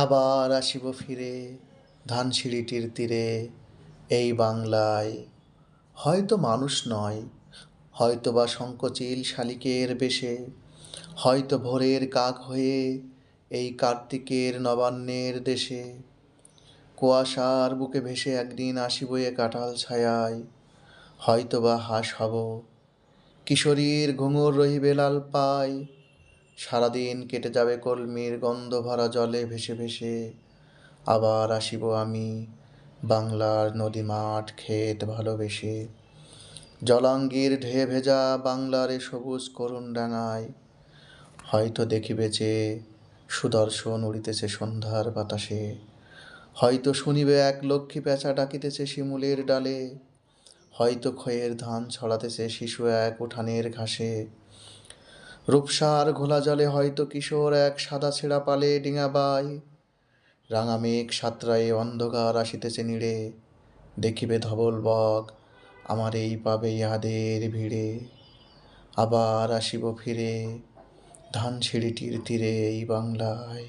আবার আসিব ফিরে ধানসিঁড়িটির তীরে, এই বাংলায়। হয়তো মানুষ নয়, হয়তো বা শঙ্খচিল শালিকের বেশে, হয়তো ভোরের কাক হয়ে এই কার্তিকের নবান্নের দেশে। কুয়াশার বুকে ভেসে একদিন আসিব এ কাঁঠাল ছায়ায়, হয়তো বা হাঁস হব, কিশোরীর ঘুঙুর রহিবে লাল পায়। সারাদিন কেটে যাবে কলমির গন্ধ ভরা জলে ভেসে ভেসে। আবার আসিব আমি বাংলার নদী মাঠ ক্ষেত ভালোবেসে। জলাঙ্গির ঢেয়ে ভেজা বাংলার এ সবুজ করুণ ডাঙায়, হয়তো দেখিবে যে সুদর্শন উড়িতেছে সন্ধ্যার বাতাসে। হয়তো শুনিবে এক লক্ষ্মী পেঁচা ডাকিতেছে শিমুলের ডালে। হয়তো খয়ের ধান ছড়াতেছে শিশু এক উঠানের ঘাসে। রূপসার ঘোলা জলে হয়তো কিশোর এক সাদা ছেঁড়া পালে ডিঙা বায়। রাঙা মেঘ সাঁতরায়ে অন্ধকার আসিতেছে নীড়ে, দেখিবে ধবল বক আমার এই পাবে ইহাদের ভিড়ে। আবার আসিব ফিরে ধানসিঁড়িটির তীরে এই বাংলায়।